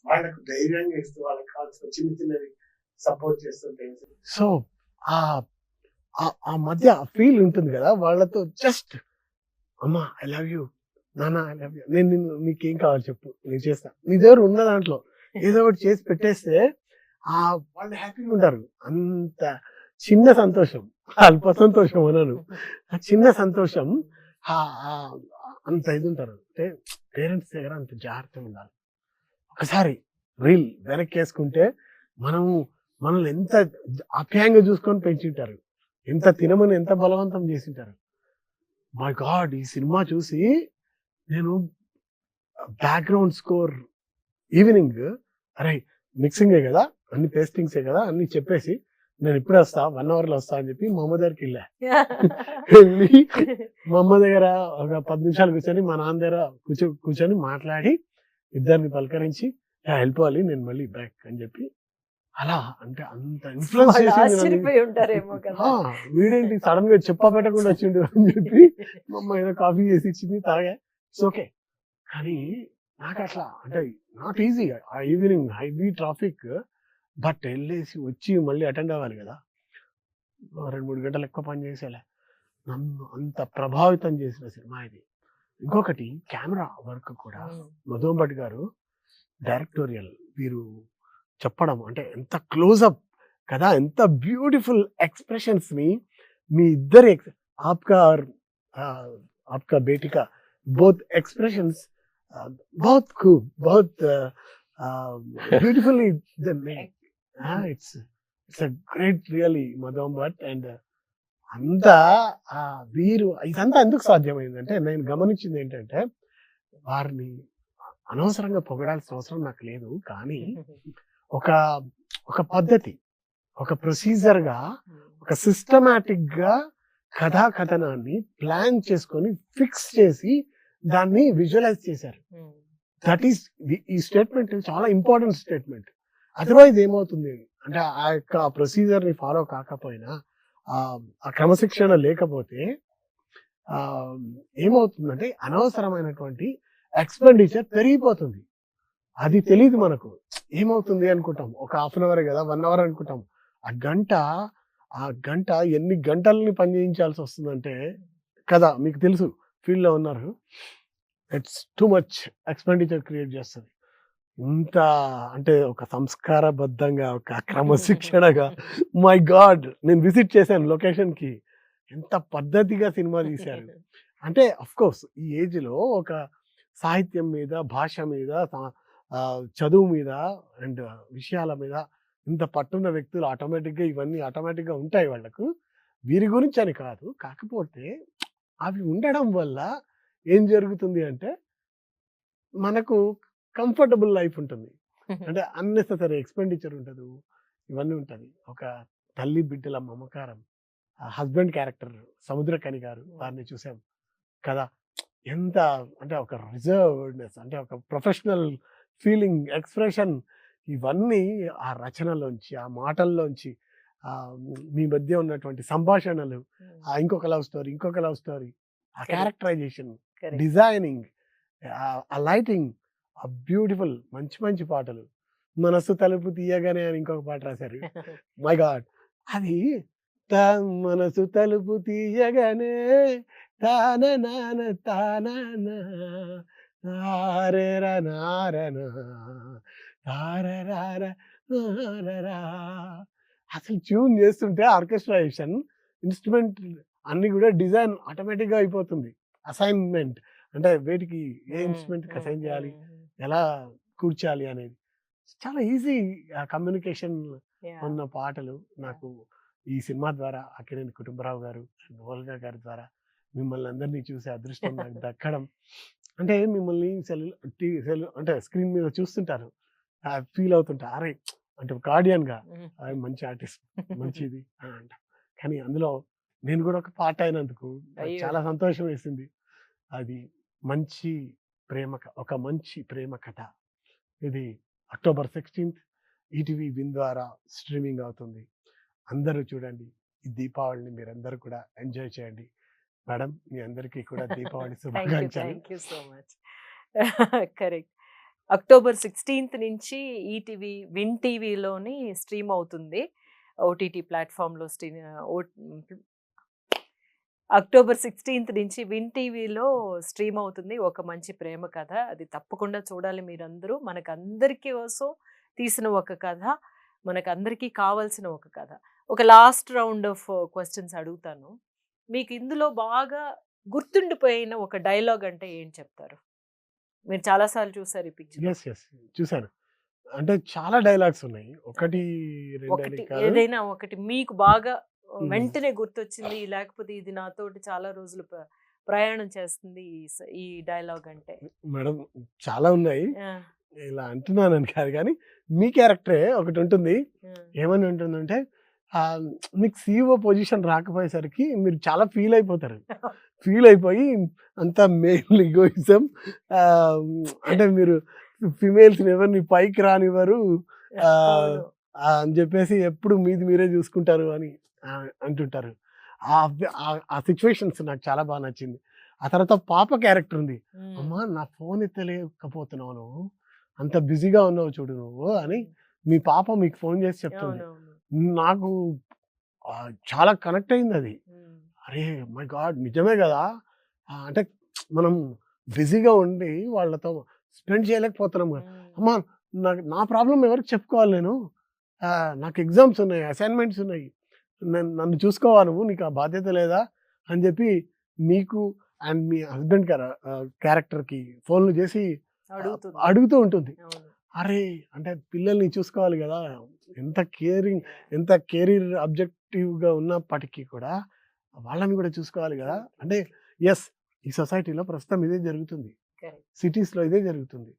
వాళ్ళకు ధైర్యంగా ఇస్తూ, వాళ్ళకి కావాల్సిన చిన్న చిన్నవి సపోర్ట్ చేస్తుంటే, సో ఆ మధ్య ఫీల్ ఉంటుంది కదా వాళ్ళతో. జస్ట్ అమ్మా ఐ లవ్ యూ, నాన్న ఐ లవ్ యూ, నేను నీకేం కావాలి చెప్పు నేను చేస్తా, నీ దగ్గర ఉన్న దాంట్లో ఏదో ఒకటి చేసి పెట్టేస్తే వాళ్ళు హ్యాపీగా ఉంటారు. అంత చిన్న సంతోషం, అల్ప సంతోషం అనను, ఆ చిన్న సంతోషం అంత ఇది ఉంటారు. అంటే పేరెంట్స్ దగ్గర అంత జాగ్రత్తగా ఉండాలి. ఒకసారి రీల్ వెనక్కి వేసుకుంటే మనల్ని ఎంత ఆప్యాయంగా చూసుకొని పెంచుంటారు, ఎంత తినమని ఎంత బలవంతం చేసింటారు. మై గాడ్, ఈ సినిమా చూసి నేను బ్యాక్గ్రౌండ్ స్కోర్ ఈవినింగ్, అరే మిక్సింగే కదా, అన్ని పేస్టింగ్సే కదా అని చెప్పేసి నేను ఇప్పుడే వస్తా 1 hour లో వస్తా అని చెప్పి మా అమ్మ దగ్గరికి వెళ్ళి మా అమ్మ దగ్గర ఒక 10 నిమిషాలు కూర్చొని మా నాన్న దగ్గర కూర్చొని మాట్లాడి ఇద్దరిని పలకరించి వెళ్ళిపోవాలి నేను మళ్ళీ బ్యాక్ అని చెప్పి, అలా అంటే అంత ఇన్ఫ్లుయెన్స్ చేసింది. వీడేంటి సడన్ గా చెప్పా పెట్టకుండా వచ్చిండు అని చెప్పి మా అమ్మ ఏదో కాఫీ చేసి ఇచ్చింది, తాగా, ఇట్స్ ఓకే. కానీ నాకు అట్లా అంటే నాట్ ఈజీ. ఆ ఈవినింగ్ హైవీ ట్రాఫిక్, బట్ వెళ్ళేసి వచ్చి మళ్ళీ అటెండ్ అవ్వాలి కదా, 2-3 గంటలు ఎక్కువ పని చేసేలే. నన్ను అంత ప్రభావితం చేసిన సినిమా ఇది. ఇంకొకటి కెమెరా వర్క్ కూడా మధు భట్ గారు డైరెక్టోరియల్ వీరు చెప్పడం అంటే ఎంత క్లోజప్ కదా, ఎంత బ్యూటిఫుల్ ఎక్స్ప్రెషన్స్ ని మీ ఇద్దరి आपका बेटी का both expressions बहुत खूब बहुत beautifully they make. It's a great really Madhum Bhatt and అంతా వీరు ఇదంతా ఎందుకు సాధ్యమైందంటే నేను గమనించింది ఏంటంటే వారిని అనవసరంగా పొగడాల్సిన అవసరం నాకు లేదు, కానీ ఒక ఒక పద్ధతి, ఒక ప్రొసీజర్ గా, ఒక సిస్టమాటిక్ గా కథా కథనాన్ని ప్లాన్ చేసుకొని ఫిక్స్ చేసి దాన్ని విజువలైజ్ చేశారు. దట్ ఈస్ ఈ స్టేట్మెంట్ చాలా ఇంపార్టెంట్ స్టేట్మెంట్. అదర్వైజ్ ఏమవుతుంది అంటే ఆ యొక్క ప్రొసీజర్ ని ఫాలో కాకపోయినా, ఆ క్రమశిక్షణ లేకపోతే ఏమవుతుందంటే అనవసరమైనటువంటి ఎక్స్పెండిచర్ పెరిగిపోతుంది. అది తెలియదు మనకు. ఏమవుతుంది అనుకుంటాం, ఒక హాఫ్ అన్ అవర్ కదా 1 అవర్ అనుకుంటాం. ఆ గంట ఎన్ని గంటలని పని చేయించాల్సి వస్తుందంటే కదా, మీకు తెలుసు, ఫీల్డ్ లో ఉన్నారు. It's too much expenditure create చేస్తుంది. ఇంత అంటే ఒక సంస్కారబద్ధంగా, ఒక క్రమశిక్షణగా, మై గాడ్, నేను విజిట్ చేశాను లొకేషన్ కి, ఎంత పద్ధతిగా సినిమా తీశారు. అంటే అఫ్ కోర్స్ ఈ ఏజ్ లో ఒక సాహిత్యం మీద, భాష మీద, చదువు మీద అండ్ విషయాల మీద ఇంత పట్టున్న వ్యక్తులు ఆటోమేటిక్గా ఇవన్నీ ఆటోమేటిక్గా ఉంటాయి వాళ్ళకు. వీరి గురించి అని కాదు, కాకపోతే అవి ఉండడం వల్ల ఏం జరుగుతుంది అంటే మనకు కంఫర్టబుల్ లైఫ్ ఉంటుంది. అంటే అన్నెసెసరీ ఎక్స్పెండిచర్ ఉండదు, ఇవన్నీ ఉంటుంది. ఒక తల్లి బిడ్డల మమకారం, హస్బెండ్ క్యారెక్టర్ సముద్రకని గారు, వారిని చూసాం కదా, ఎంత అంటే ఒక రిజర్వ్డ్నెస్, అంటే ఒక ప్రొఫెషనల్ ఫీలింగ్, ఎక్స్ప్రెషన్, ఇవన్నీ ఆ రచనలోంచి, ఆ మాటల్లోంచి, మీ మధ్య ఉన్నటువంటి సంభాషణలు, ఇంకొక లవ్ స్టోరీ, ఆ క్యారెక్టరైజేషన్, డిజైనింగ్, ఆ లైటింగ్, ఆ బ్యూటిఫుల్ మంచి మంచి పాటలు. మనసు తలుపు తీయగానే అని ఇంకొక పాట రాశారు. మై గాడ్, అది మనసు తలుపు తీయగానే తాన నాన తానా అసలు ట్యూన్ చేస్తుంటే ఆర్కెస్ట్రేషన్, ఇన్స్ట్రుమెంట్ అన్ని కూడా డిజైన్ ఆటోమేటిక్ గా అయిపోతుంది. అసైన్మెంట్ అంటే వేటికి ఏ ఇన్స్ట్రుమెంట్ అసైన్ చేయాలి, ఎలా కూర్చాలి అనేది చాలా ఈజీ. కమ్యూనికేషన్ ఉన్న పాటలు నాకు ఈ సినిమా ద్వారా అక్కినేని కుటుంబరావు గారు, ఓల్గా గారి ద్వారా మిమ్మల్ని అందరినీ చూసే అదృష్టం నాకు దక్కడం. అంటే మిమ్మల్ని అంటే స్క్రీన్ మీద చూస్తుంటారు, ఫీల్ అవుతుంటా, అరే అంటే ఒక ఆడియన్ గా మంచి ఆర్టిస్ట్, మంచిది అంట. కానీ అందులో నేను కూడా ఒక పార్ట్ అయినందుకు చాలా సంతోషం వేసింది. అది ఒక మంచి ప్రేమ కథ. ఇది October 16th ఈటీవీ విన్ ద్వారా స్ట్రీమింగ్ అవుతుంది. అందరూ చూడండి. ఈ దీపావళిని మీరందరూ కూడా ఎంజాయ్ చేయండి. మేడం, మీ అందరికీ కూడా దీపావళి శుభాకాంక్షలు. Thank you so much. Correct. October 16th నుంచి ఈటీవీ విన్ టీవీలోని స్ట్రీమ్ అవుతుంది, ఓటీటీ ప్లాట్ఫామ్లో October 16th నుంచి విన్ టీవీలో స్ట్రీమ్ అవుతుంది ఒక మంచి ప్రేమ కథ. అది తప్పకుండా చూడాలి మీరందరూ. మనకందరికీ కోసం తీసిన ఒక కథ, మనకందరికీ కావాల్సిన ఒక కథ. ఒక లాస్ట్ రౌండ్ ఆఫ్ క్వశ్చన్స్ అడుగుతాను. మీకు ఇందులో బాగా గుర్తుండిపోయిన ఒక డైలాగ్ అంటే ఏం చెప్తారు? మీరు చాలాసార్లు చూసారు ఈ పిక్చర్. చూసాను. అంటే చాలా డైలాగ్స్ ఉన్నాయి, ఒకటి ఏదైనా ఒకటి మీకు బాగా వెంటనే గుర్తొచ్చింది, లేకపోతే ఇది నాతోటి చాలా రోజులు ప్రయాణం చేస్తుంది ఈ డైలాగ్ అంటే? మేడం చాలా ఉన్నాయి, ఇలా అంటున్నానని కాదు, కానీ మీ క్యారెక్టరే ఒకటి ఉంటుంది. ఏమని ఉంటుందంటే, మీకు CEO పొజిషన్ రాకపోయేసరికి మీరు చాలా ఫీల్ అయిపోతారు. ఫీల్ అయిపోయి అంత మేల్ ఈగోయిజం, అంటే మీరు ఫిమేల్స్ ఎవరిని పైకి రానివ్వరు అని చెప్పేసి ఎప్పుడు మీరే చూసుకుంటారు అని అంటుంటారు. ఆ సిచ్యువేషన్స్ నాకు చాలా బాగా నచ్చింది. ఆ తర్వాత పాప క్యారెక్టర్ ఉంది. అమ్మా, నా ఫోన్ ఎత్తలేకపోతున్నావు, నువ్వు అంత బిజీగా ఉన్నావు చూడు నువ్వు అని మీ పాప మీకు ఫోన్ చేసి చెప్తుంది. నాకు చాలా కనెక్ట్ అయింది అది. అరే మై గాడ్ నిజమే కదా. అంటే మనం బిజీగా ఉండి వాళ్ళతో స్పెండ్ చేయలేకపోతున్నాం కదా. అమ్మా నా ప్రాబ్లం ఎవరికి చెప్పుకోవాలి నేను, నాకు ఎగ్జామ్స్ ఉన్నాయి, అసైన్మెంట్స్ ఉన్నాయి, నన్ను చూసుకోవాలి నువ్వు, నీకు ఆ బాధ్యత లేదా అని చెప్పి మీకు అండ్ మీ హస్బెండ్ క్యారెక్టర్కి ఫోన్లు చేసి అడుగుతూ ఉంటుంది. అరే అంటే పిల్లల్ని చూసుకోవాలి కదా, ఎంత కెరీర్ అబ్జెక్టివ్గా ఉన్నప్పటికీ కూడా వాళ్ళని కూడా చూసుకోవాలి కదా. అంటే ఎస్, ఈ సొసైటీలో ప్రస్తుతం ఇదే జరుగుతుంది, సిటీస్లో ఇదే జరుగుతుంది,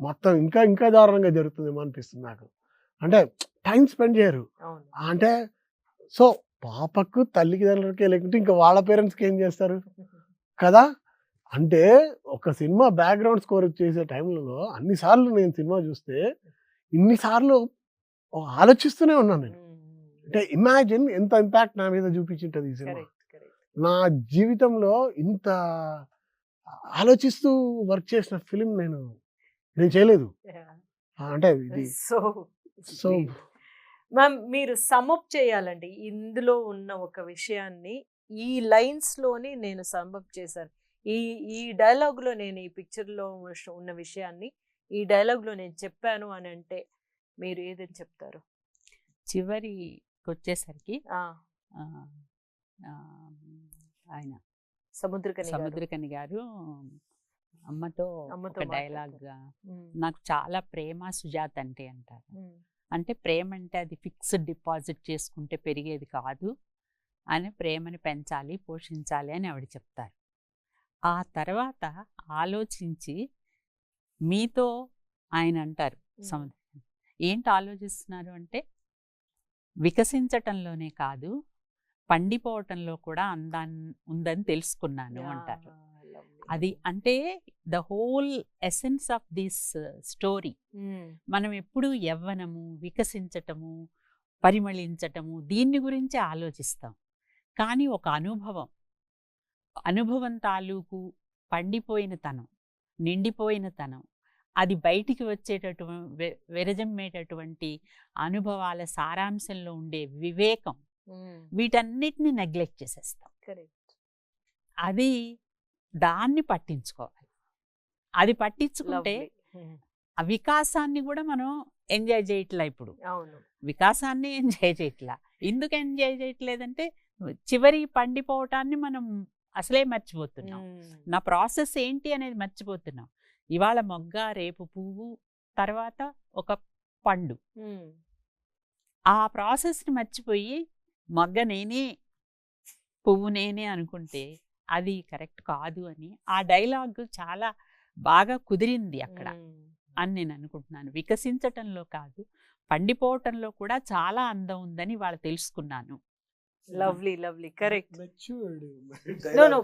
మొత్తం ఇంకా ఇంకా దారుణంగా జరుగుతుందేమో అనిపిస్తుంది నాకు. అంటే టైం స్పెండ్ చేయరు. అంటే సో పాపకు తల్లికి తండ్రికి లేకుంటే ఇంకా వాళ్ళ పేరెంట్స్కి ఏం చేస్తారు కదా. అంటే ఒక సినిమా బ్యాక్గ్రౌండ్ స్కోర్ చేసే టైంలో అన్నిసార్లు నేను సినిమా చూస్తే ఇన్నిసార్లు ఆలోచిస్తూనే ఉన్నాను నేను. అంటే ఇమాజిన్ ఎంత ఇంపాక్ట్ నా మీద చూపించింటుంది ఈ సినిమా. నా జీవితంలో ఇంత ఆలోచిస్తూ వర్క్ చేసిన ఫిలిం నేను చేయలేదు. అంటే ఇది సో మ్యామ్ మీరు సమ్అప్ చేయాలండి ఇందులో ఉన్న ఒక విషయాన్ని, ఈ లైన్స్లోని నేను సమ్అప్ చేశాను, ఈ డైలాగ్లో నేను ఈ పిక్చర్లో ఉన్న విషయాన్ని ఈ డైలాగ్లో నేను చెప్పాను అని అంటే మీరు ఏదని చెప్తారు? చివరికి వచ్చేసరికి ఆయన సముద్రకని గారు అమ్మతో ఒక డైలాగ్గా, నాకు చాలా ప్రేమ సుజాత అంటే అంటారు. అంటే ప్రేమ అంటే అది ఫిక్స్డ్ డిపాజిట్ చేసుకుంటే పెరిగేది కాదు అని, ప్రేమని పెంచాలి పోషించాలి అని ఆవిడ చెప్తారు. ఆ తర్వాత ఆలోచించి మీతో ఆయన అంటారు సముద్రం, ఏంటి ఆలోచిస్తున్నారు అంటే వికసించటంలోనే కాదు పండిపోవటంలో కూడా ఉందని తెలుసుకున్నాను అంటారు. అది అంటే the whole essence of this story. మనం ఎప్పుడు యవ్వనము, వికసించటము, పరిమళించటము దీన్ని గురించి ఆలోచిస్తాం. కానీ ఒక అనుభవం తాలూకు పండిపోయిన తనం, నిండిపోయిన తనం, అది బయటికి విరజమ్మేటటువంటి అనుభవాల సారాంశంలో ఉండే వివేకం, వీటన్నిటిని నెగ్లెక్ట్ చేసేస్తాం. అది దాన్ని పట్టించుకోవాలి. అది పట్టించుకుంటే ఆ వికాసాన్ని కూడా మనం ఎంజాయ్ చేయట్లా. ఇప్పుడు వికాసాన్ని ఎంజాయ్ చేయట్లా. ఎందుకు ఎంజాయ్ చేయట్లేదంటే చివరి పండిపోవటాన్ని మనం అసలే మర్చిపోతున్నాం. నా ప్రాసెస్ ఏంటి అనేది మర్చిపోతున్నాం. ఇవాళ మొగ్గ, రేపు పువ్వు, తర్వాత ఒక పండు. ఆ ప్రాసెస్ని మర్చిపోయి మొగ్గ నేనే, పువ్వు నేనే అనుకుంటే అది కరెక్ట్ కాదు అని ఆ డైలాగ్ చాలా బాగా కుదిరింది అక్కడ అని నేను అనుకుంటున్నాను. వికసించటంలో కాదు పండిపోవటంలో కూడా చాలా అందం ఉందని వాళ్ళు తెలుసుకున్నాను. Lovely correct. Know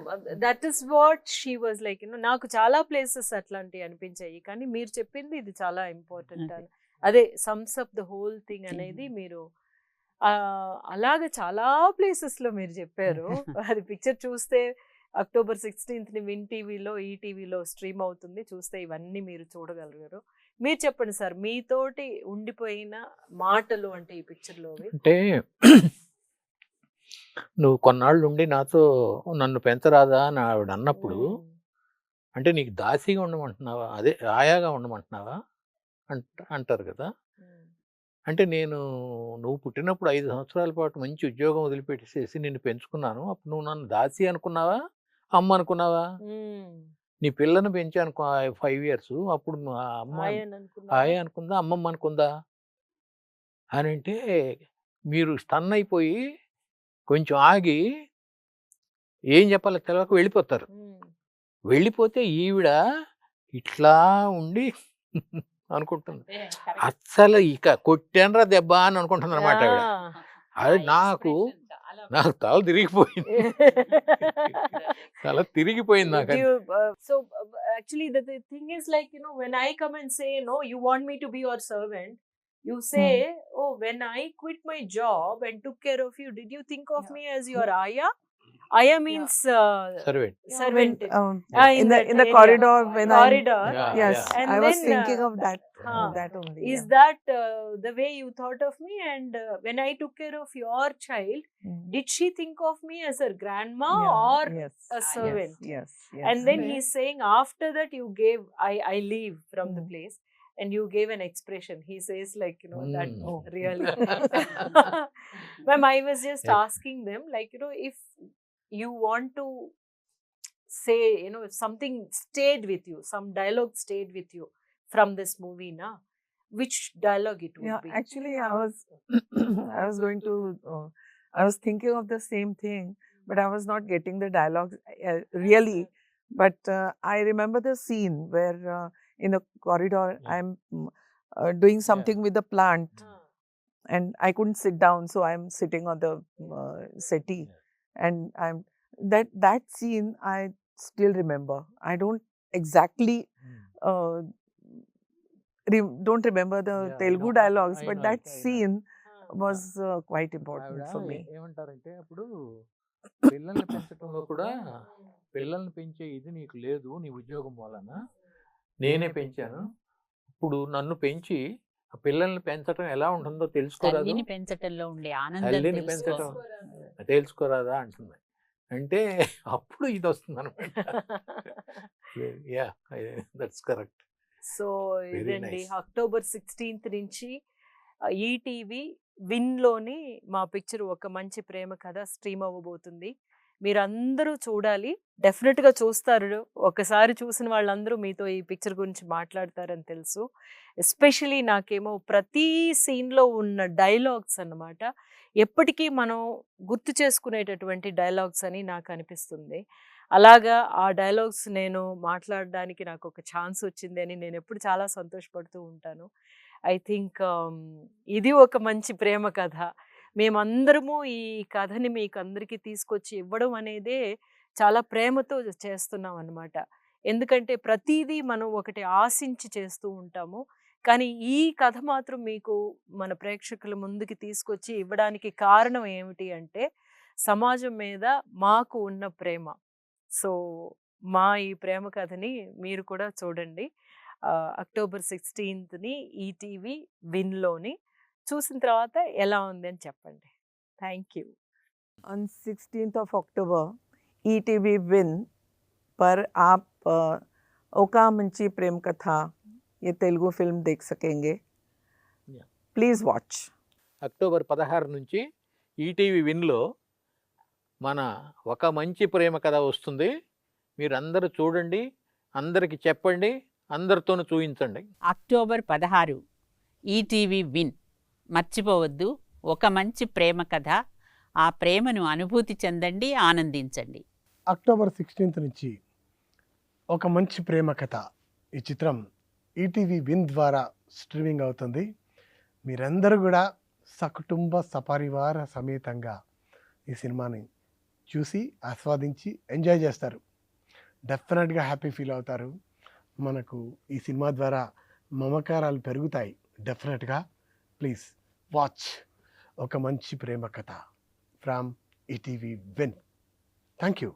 that is what she was like. నాకు చాలా ప్లేసెస్ అట్లాంటివి అనిపించాయి, కానీ మీరు చెప్పింది ఇది చాలా ఇంపార్టెంట్. అదే sums up the whole thing అనేది మీరు అలాగే చాలా ప్లేసెస్లో మీరు చెప్పారు. అది పిక్చర్ చూస్తే October 16th విన్ టీవీలో, ఈటీవీలో స్ట్రీమ్ అవుతుంది, చూస్తే ఇవన్నీ మీరు చూడగలిగారు. మీరు చెప్పండి సార్, మీతోటి ఉండిపోయిన మాటలు అంటే ఈ పిక్చర్లో. అంటే నువ్వు కొన్నాళ్ళు ఉండి నాతో నన్ను పెంచరాదా అని ఆవిడ అన్నప్పుడు, అంటే నీకు దాసిగా ఉండమంటున్నావా, అదే ఆయాగా ఉండమంటున్నావా అంటారు కదా. అంటే నువ్వు పుట్టినప్పుడు 5 సంవత్సరాల పాటు మంచి ఉద్యోగం వదిలిపెట్టేసేసి నిన్ను పెంచుకున్నాను, అప్పుడు నువ్వు నన్ను దాసి అనుకున్నావా, అమ్మ అనుకున్నావా? నీ పిల్లని పెంచాను 5 years, అప్పుడు అమ్మ ఆయ అనుకుందా, అమ్మమ్మ అనుకుందా అని అంటే మీరు స్టన్ అయిపోయి కొంచెం ఆగి ఏం చెప్పాలో తెలియక వెళ్ళిపోతారు. వెళ్ళిపోతే ఈవిడ ఇట్లా ఉండి అనుకుంటుంది, అస్సలు ఇక కొట్టానరా దెబ్బ అని అనుకుంటుంది అనమాట ఆవిడ. అది నాకు తల తిరిగిపోయింది, తల తిరిగిపోయింది నాకు. So actually the thing is like, when I come and say no, you want me to be your servant, you say, oh, when I quit my job and took care of you, did you think of me as your aya? Aya means Servant. servant. In that the area. corridor when Corridor. Yeah, yes, yeah. And I was then, thinking of that. huh, That only. Is yeah. that the way you thought of me? And when I took care of your child, Mm. did she think of me as her grandma Yeah, or yes, a servant? Yes. And then he's saying after that you gave, I leave from the Mm. place, and you gave an expression. He says like, you know, that Mm. Oh. really. Ma'am, I was just Yeah. asking them, like, you know, if you want to say, you know, if something stayed with you, some dialogue stayed with you from this movie, na, which dialogue it would Yeah, be? actually, I was I was going to I was thinking of the same thing, but I was not getting the dialogue really. But I remember the scene where in the corridor Yeah. I'm doing something with the plant, Huh. and I couldn't sit down, so I'm sitting on the settee, and I'm that scene I still remember. I don't exactly uh, don't remember the Yeah, I Telugu know, dialogues, I but know that it, I know. scene Huh. was quite important ఆవిడ for me. ఏమంటారంటే అప్పుడు పిల్లల్ని పెంచడంలో కూడా పిల్లల్ని పెంచే ఇది నీకు లేదు నీ ఉద్యోగం వలన, నేనే పెంచాను. ఇప్పుడు నన్ను పెంచి ఆ పిల్లల్ని పెంచడం ఎలా ఉంటుందో తెలుసుకోరాదు, తల్లిని పెంచటంలో ఉండే ఆనందం తల్లిని తెలుసుకో. పెంచడం తెలుసుకోరాదా అంటుంది. అంటే అప్పుడు ఇది వస్తుంది అనమాట. Yeah, that's correct. So Very ఇదండి nice. అక్టోబర్ 16th నుంచి ఈటీవీ విన్లోని మా పిక్చర్ ఒక మంచి ప్రేమ కథ స్ట్రీమ్ అవ్వబోతుంది. మీరందరూ చూడాలి, డెఫినెట్గా చూస్తారు. ఒకసారి చూసిన వాళ్ళందరూ మీతో ఈ పిక్చర్ గురించి మాట్లాడతారని తెలుసు. ఎస్పెషలీ నాకేమో ప్రతి సీన్లో ఉన్న డైలాగ్స్ అన్నమాట ఎప్పటికీ మనం గుర్తు చేసుకునేటటువంటి డైలాగ్స్ అని నాకు అనిపిస్తుంది. అలాగా ఆ డైలాగ్స్ నేను మాట్లాడడానికి నాకు ఒక ఛాన్స్ వచ్చింది అని నేను ఎప్పుడు చాలా సంతోషపడుతూ ఉంటాను. ఐ థింక్ ఇది ఒక మంచి ప్రేమ కథ. మేమందరము ఈ కథని మీకు అందరికీ తీసుకొచ్చి ఇవ్వడం అనేదే చాలా ప్రేమతో చేస్తున్నాం అన్నమాట. ఎందుకంటే ప్రతిదీ మనం ఒకటి ఆశించి చేస్తూ ఉంటాము. కానీ ఈ కథ మాత్రం మీకు మన ప్రేక్షకుల ముందుకి తీసుకొచ్చి ఇవ్వడానికి కారణం ఏమిటి అంటే సమాజం మీద మాకు ఉన్న ప్రేమ. సో మా ఈ ప్రేమ కథని మీరు కూడా చూడండి. అక్టోబర్ 16th ఈటీవీ విన్లోని చూసిన తర్వాత ఎలా ఉంది అని చెప్పండి. Thank you. On 16th of October, ETV Win पर आप ओका मंची प्रेम कथा ये तेलुगु फिल्म देख सकेंगे. Yeah. Please watch. అక్టోబర్ 16 నుంచి ఈటీవీ విన్లో మన ఒక మంచి ప్రేమ కథ వస్తుంది. మీరందరూ చూడండి, అందరికి చెప్పండి, అందరితోనూ చూయించండి. October 16 ETV win. మర్చిపోవద్దు, ఒక మంచి ప్రేమ కథ. ఆ ప్రేమను అనుభూతి చెందండి, ఆనందించండి. అక్టోబర్ 16th నుంచి ఒక మంచి ప్రేమ కథ ఈ చిత్రం ఈటీవీ విన్ ద్వారా స్ట్రీమింగ్ అవుతుంది. మీరందరూ కూడా సకుటుంబ సపరివార సమేతంగా ఈ సినిమాని చూసి ఆస్వాదించి ఎంజాయ్ చేస్తారు. డెఫినెట్గా హ్యాపీ ఫీల్ అవుతారు. మనకు ఈ సినిమా ద్వారా మమకారాలు పెరుగుతాయి. డెఫినెట్గా ప్లీజ్ వాచ్ ఒక మంచి ప్రేమ కథ from ETV win. Thank you.